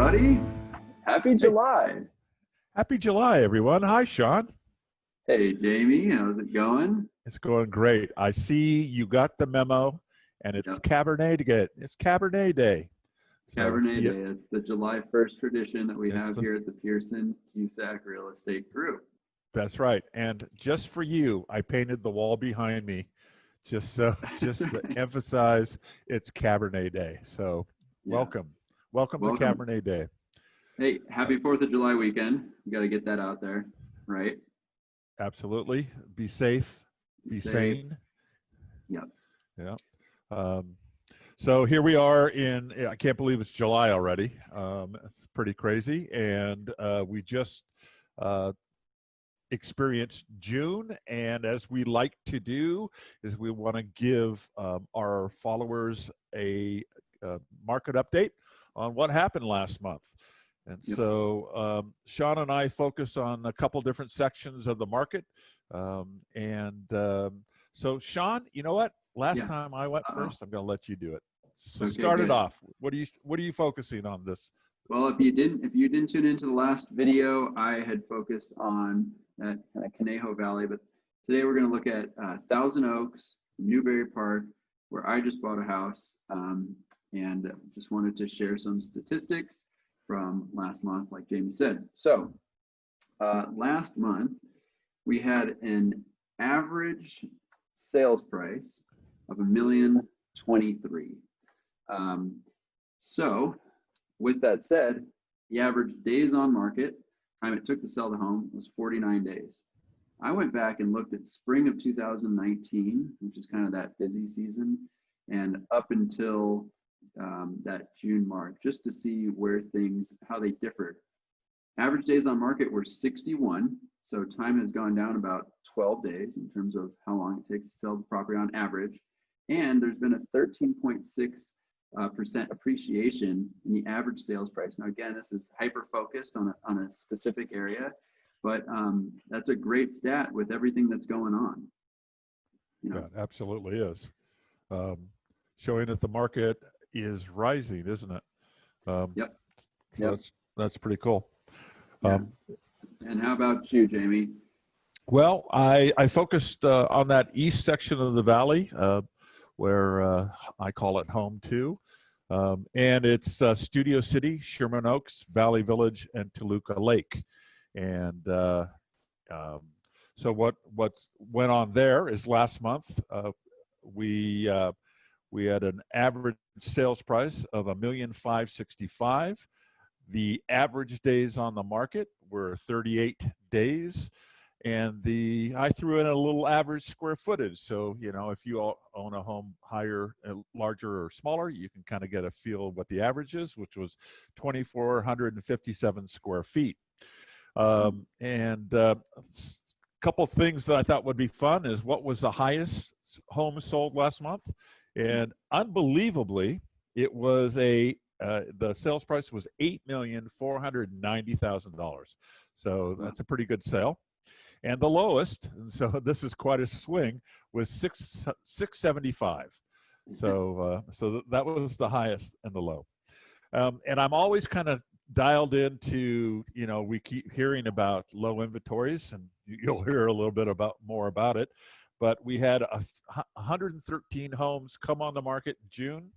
everybody. Happy July. Happy July, everyone. Hi, Sean. Hey, Jamie. How's it going? It's going great. I see you got the memo, and it's Yep. It's Cabernet Day. Cabernet Day. It's the July 1st tradition that we have here at the Pearson Cusack Real Estate Group. That's right. And just for you, I painted the wall behind me just to emphasize it's Cabernet Day. So welcome to Cabernet Day. Hey, happy 4th of July weekend. We got to get that out there, right? Absolutely. Be safe. Be sane. Yep. Yeah. So here we are I can't believe it's July already. It's pretty crazy. And we just experienced June. And as we like to do is we want to give our followers a market update on what happened last month. And so Sean and I focus on a couple different sections of the market. So Sean, you know what? Last time I went first, I'm going to let you do it. So start it off. What are you focusing on this? Well, if you didn't tune into the last video, I had focused on that kind of Conejo Valley, but today we're going to look at Thousand Oaks, Newberry Park, where I just bought a house, and just wanted to share some statistics from last month, like Jamie said. So last month we had an average sales price of $1,023,000. So with that said, the average days on market, time it took to sell the home, was 49 days. I went back and looked at spring of 2019, which is kind of that busy season, and up until that June mark, just to see how they differed. Average days on market were 61, so time has gone down about 12 days in terms of how long it takes to sell the property on average. And there's been a 13.6% appreciation in the average sales price. Now, again, this is hyper-focused on a specific area, but that's a great stat with everything that's going on. Yeah, it absolutely is. Showing that the market is rising, isn't it? Yep. So that's pretty cool. And how about you, Jamie? Well, I focused on that east section of the valley, where I call it home too. And it's Studio City, Sherman Oaks, Valley Village, and Toluca Lake. And so what went on there is last month we had an average sales price of $1,565,000. The average days on the market were 38 days. And I threw in a little average square footage. So, if you own a home larger or smaller, you can kind of get a feel of what the average is, which was 2,457 square feet. And a couple things that I thought would be fun is what was the highest home sold last month? And unbelievably, it was the sales price was $8,490,000. So that's a pretty good sale. And the lowest, and so this is quite a swing, was $675. So that was the highest and the low. And I'm always kind of dialed into, we keep hearing about low inventories, and you'll hear a little bit more about it. But we had 113 homes come on the market in June.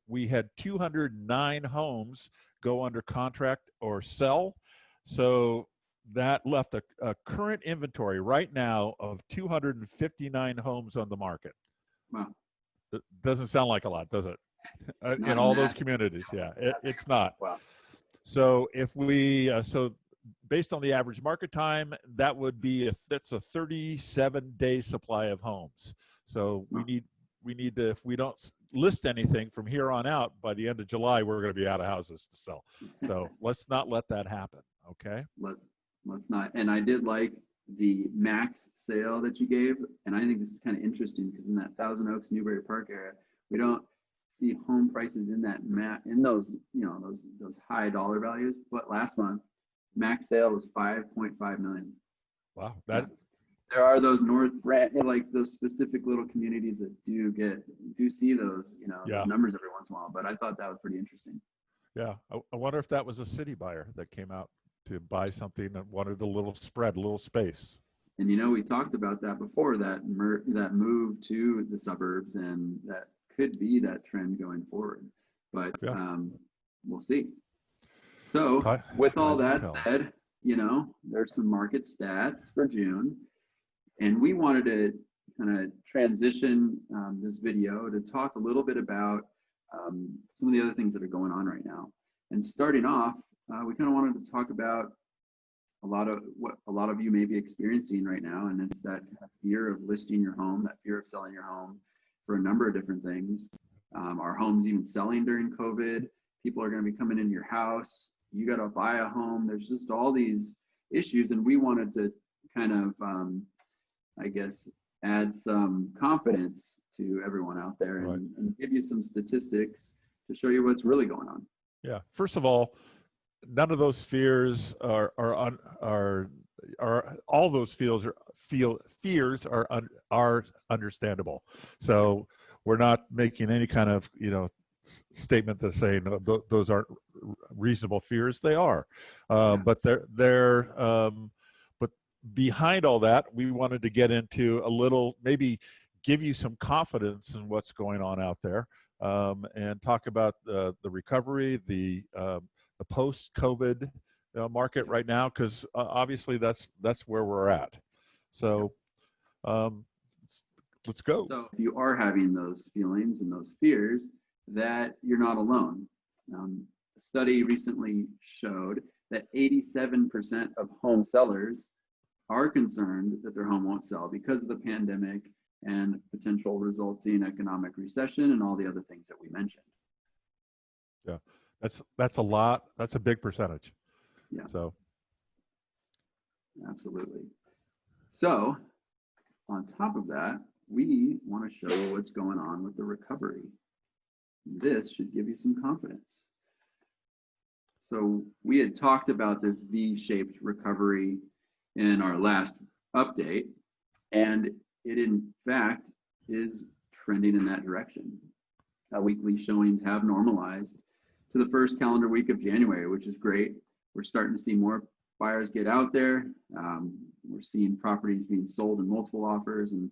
We had 209 homes go under contract or sell. So that left a current inventory right now of 259 homes on the market. Wow. It doesn't sound like a lot, does it? In all those communities, it's not. Wow. So if so based on the average market time, that would be that's a 37-day supply of homes. So we need to, if we don't list anything from here on out, by the end of July, we're going to be out of houses to sell. So let's not let that happen. Okay. Let's not. And I did like the max sale that you gave. And I think this is kind of interesting because in that Thousand Oaks, Newberry Park area, we don't see home prices in those high dollar values. But last month, max sale was $5.5 million. Wow. There are those like those specific little communities that do see those, those numbers every once in a while. But I thought that was pretty interesting. Yeah, I wonder if that was a city buyer that came out to buy something and wanted a little spread, a little space. And we talked about that before, that that move to the suburbs, and that could be that trend going forward. But Yeah, we'll see. So with all time will that tell. said, there's some market stats for June, and we wanted to kind of transition this video to talk a little bit about some of the other things that are going on right now. And starting off, we kind of wanted to talk about what a lot of you may be experiencing right now, and it's that kind of fear of listing your home, that fear of selling your home for a number of different things. Our homes even selling during COVID. People are going to be coming into your house. You got to buy a home. There's just all these issues, and we wanted to kind of, I guess, add some confidence to everyone out there, Right. and give you some statistics to show you what's really going on. Yeah. First of all, none of those fears are all those fears are understandable. So we're not making any kind of statement that's saying those aren't reasonable fears. They are, but but behind all that, we wanted to get into a little, maybe give you some confidence in what's going on out there, and talk about the recovery, the post-COVID market right now, because obviously that's where we're at. So let's go. So if you are having those feelings and those fears, that you're not alone. A study recently showed that 87% of home sellers are concerned that their home won't sell because of the pandemic and potential resulting economic recession and all the other things that we mentioned. Yeah, that's a lot. That's a big percentage. Yeah. So absolutely. So on top of that, we want to show what's going on with the recovery. This should give you some confidence. So we had talked about this V-shaped recovery in our last update, and it in fact is trending in that direction. Weekly showings have normalized to the first calendar week of January, which is great. We're starting to see more buyers get out there. We're seeing properties being sold in multiple offers and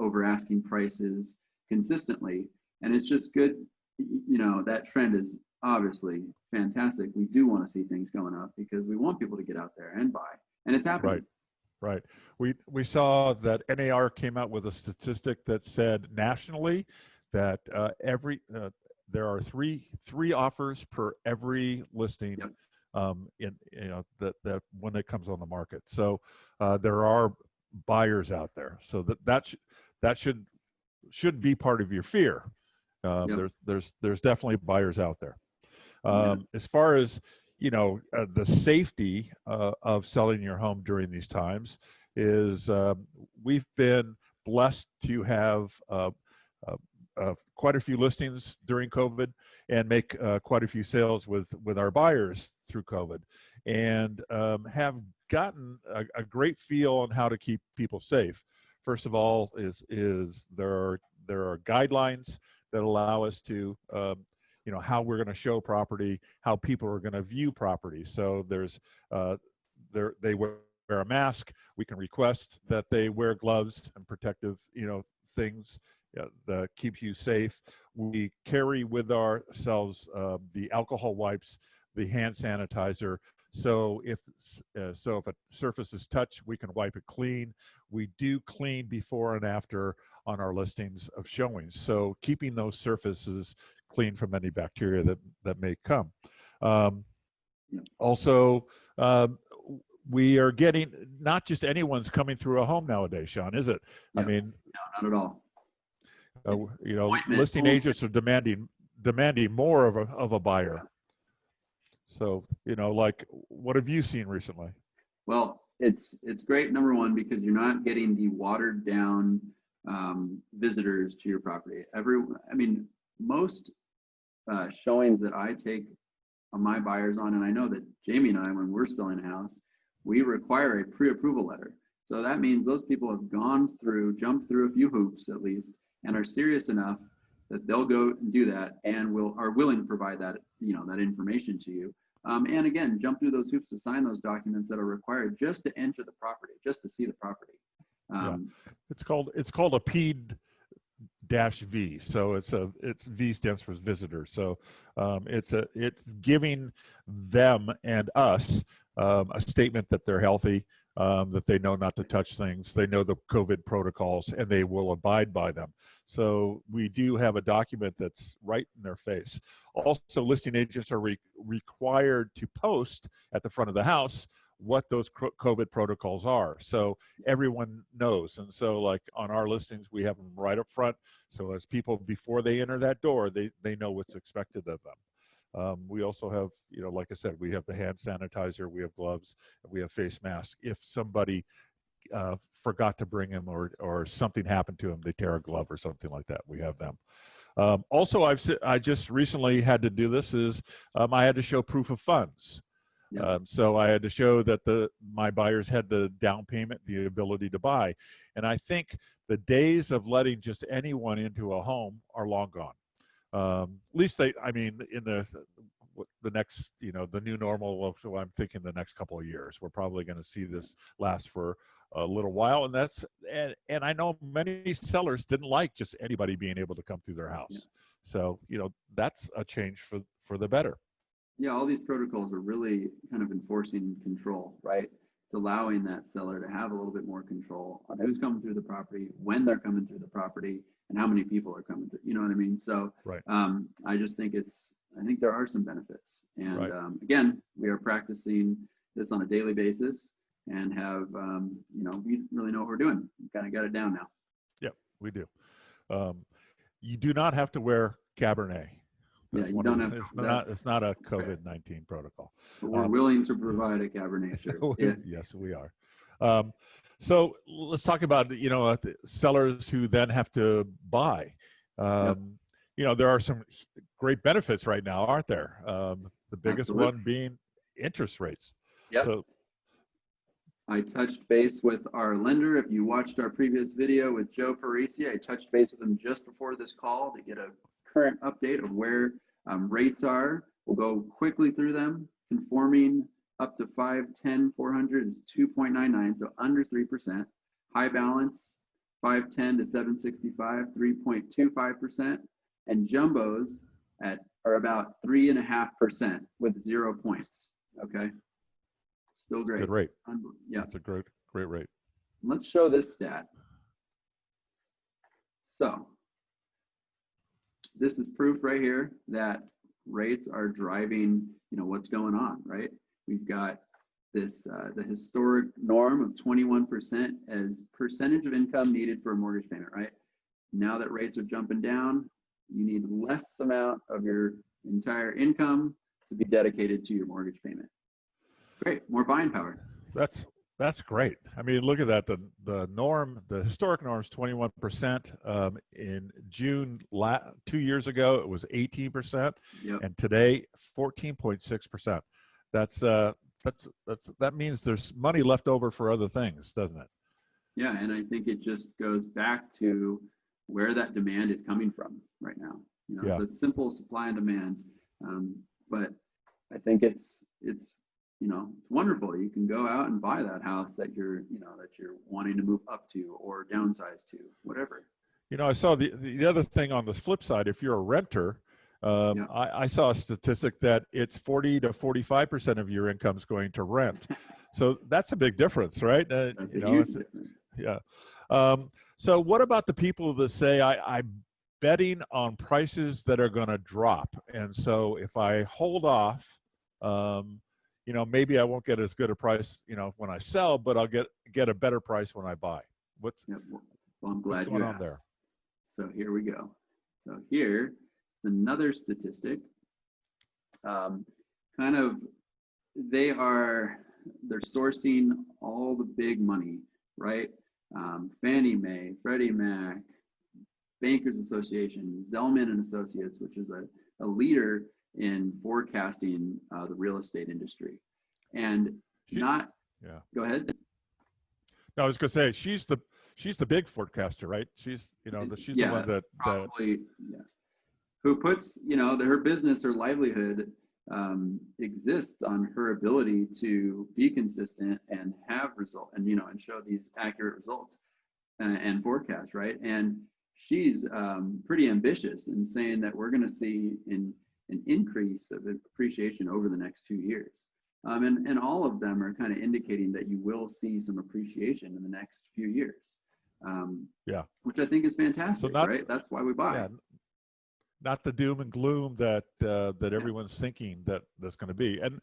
over asking prices consistently. And it's just good. That trend is obviously fantastic. We do want to see things going up because we want people to get out there and buy. And it's happening. Right. We saw that NAR came out with a statistic that said nationally that there are three offers per every listing. Yep. That when it comes on the market. So there are buyers out there. So that should be part of your fear. Yep. There's definitely buyers out there. As far as the safety of selling your home during these times is, we've been blessed to have quite a few listings during COVID and make quite a few sales with our buyers through COVID, and have gotten a great feel on how to keep people safe. First of all, is there are guidelines that allow us to how we're going to show property, how people are going to view property. So there's they wear a mask. We can request that they wear gloves and protective things that keep you safe. We carry with ourselves the alcohol wipes, the hand sanitizer. So if a surface is touched, we can wipe it clean. We do clean before and after on our listings of showings. So keeping those surfaces clean from any bacteria that may come. Also, we are getting, not just anyone's coming through a home nowadays, Shawn, is it? Yep. I mean, no, not at all. Listing agents are demanding more of a buyer. Yeah. So, like, what have you seen recently? Well, it's great, number one, because you're not getting the watered down visitors to your property. Most showings that I take my buyers on, and I know that Jamie and I, when we're selling a house, we require a pre-approval letter. So that means those people have jumped through a few hoops at least, and are serious enough that they'll go and do that and are willing to provide that, that information to you. And again, jump through those hoops to sign those documents that are required just to enter the property, just to see the property. Yeah. It's called a PED -V. So it's V stands for visitor. So it's giving them and us a statement that they're healthy, that they know not to touch things, they know the COVID protocols, and they will abide by them. So we do have a document that's right in their face. Also, listing agents are required to post at the front of the house what those COVID protocols are, so everyone knows. And so like on our listings, we have them right up front, so as people, before they enter that door, they know what's expected of them. We also have, like I said, we have the hand sanitizer, we have gloves, we have face masks. If somebody forgot to bring them, or something happened to them, they tear a glove or something like that, we have them. Also, I just recently had to do this, I had to show proof of funds. Yep. So I had to show that my buyers had the down payment, the ability to buy. And I think the days of letting just anyone into a home are long gone. At least in the next, the new normal, so I'm thinking the next couple of years, we're probably going to see this last for a little while. And I know many sellers didn't like just anybody being able to come through their house. Yeah. So, that's a change for the better. Yeah, all these protocols are really kind of enforcing control, right? It's allowing that seller to have a little bit more control on who's coming through the property, when they're coming through the property, and how many people are coming through. You know what I mean? So right. I just think I think there are some benefits. And right. Again, we are practicing this on a daily basis and have, we really know what we're doing. We kind of got it down now. Yeah, we do. You do not have to wear Cabernet. That's you don't have. It's not a COVID-19 protocol. But we're willing to provide a Cabernet shirt. Yeah. Yes, we are. So let's talk about sellers who then have to buy. Yep. There are some great benefits right now, aren't there? The biggest Absolutely. one being interest rates. Yep. So I touched base with our lender. If you watched our previous video with Joe Parisi, I touched base with him just before this call to get a current update of where rates are. We'll go quickly through them. Conforming up to 510 400 is 2.99, so under 3%. High balance 510 to 765, 3.25%, and jumbos are about 3.5% with 0 points. Okay, still great. Good rate. Yeah, that's a great rate. Let's show this stat. So this is proof right here that rates are driving, what's going on, right? We've got this, the historic norm of 21% as percentage of income needed for a mortgage payment, right? Now that rates are jumping down, you need less amount of your entire income to be dedicated to your mortgage payment. Great, more buying power. That's great. I mean, look at that. The norm, the historic norm is 21%. In June 2 years ago, it was 18%, yep. And today 14.6%. That means there's money left over for other things, doesn't it? Yeah, and I think it just goes back to where that demand is coming from right now. Yeah. So it's simple supply and demand, but I think it's wonderful. You can go out and buy that house that you're wanting to move up to or downsize to, whatever. I saw the other thing on the flip side. If you're a renter, yeah. I saw a statistic that it's 40 to 45% of your income is going to rent. So that's a big difference, right? Yeah. So what about the people that say I'm betting on prices that are going to drop, and so if I hold off, maybe I won't get as good a price, when I sell, but I'll get a better price when I buy. What's I'm glad what's going on there? So here we go. So here. Another statistic, they're sourcing all the big money, right? Fannie Mae, Freddie Mac, Bankers Association, Zelman Associates, which is a leader in forecasting the real estate industry. And go ahead. No, I was going to say she's the big forecaster, right? She's the one that probably, yeah. who puts, her business or livelihood exists on her ability to be consistent and have result and show these accurate results and forecasts, right? And she's pretty ambitious in saying that we're going to see an increase of appreciation over the next 2 years. And all of them are kind of indicating that you will see some appreciation in the next few years. Yeah. Which I think is fantastic, right? That's why we buy. Yeah, not the doom and gloom that that everyone's thinking that's going to be. And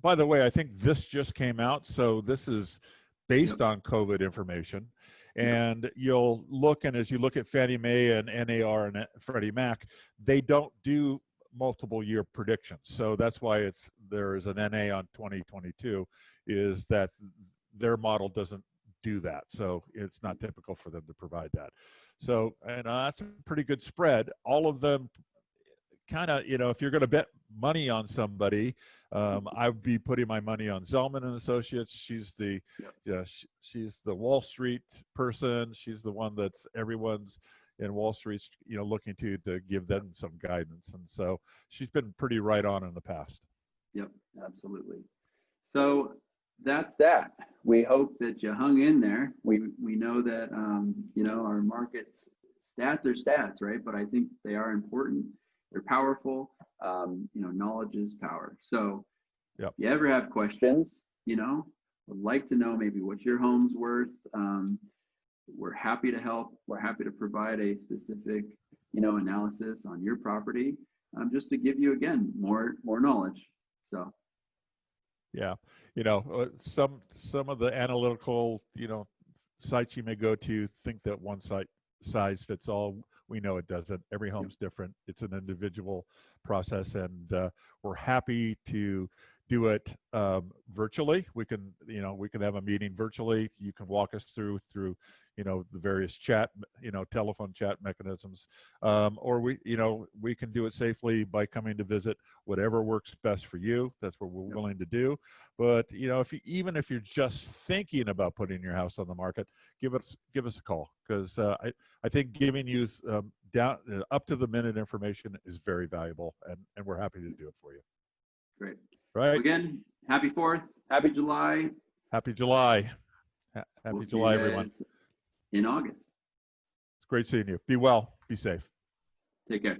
by the way, I think this just came out, so this is based on COVID information. And you'll look, and as you look at Fannie Mae and NAR and Freddie Mac, they don't do multiple year predictions. So that's why there is an NA on 2022, is that their model doesn't do that. So it's not typical for them to provide that. So, and that's a pretty good spread. All of them kind of, if you're going to bet money on somebody, I would be putting my money on Zelman Associates. She's the, she's the Wall Street person. She's the one that's everyone's in Wall Street, looking to give them some guidance. And so she's been pretty right on in the past. Yep, absolutely. So that's that. We hope that you hung in there. We know that, our markets stats are stats, right? But I think they are important. They're powerful. Knowledge is power. So if you ever have questions, would like to know maybe what your home's worth, we're happy to help. We're happy to provide a specific, analysis on your property, just to give you, again, more knowledge. So. Yeah, some of the analytical, sites you may go to think that one size fits all. We know it doesn't. Every home's different. It's an individual process, and we're happy to do it virtually. We can have a meeting virtually. You can walk us through the various chat, telephone chat mechanisms, or we can do it safely by coming to visit. Whatever works best for you, that's what we're willing to do. But even if you're just thinking about putting your house on the market, give us a call, because I think giving you down up to the minute information is very valuable, and we're happy to do it for you. Great. Right. So again, happy 4th, happy July. Happy July. Happy July, everyone. In August. It's great seeing you. Be well. Be safe. Take care.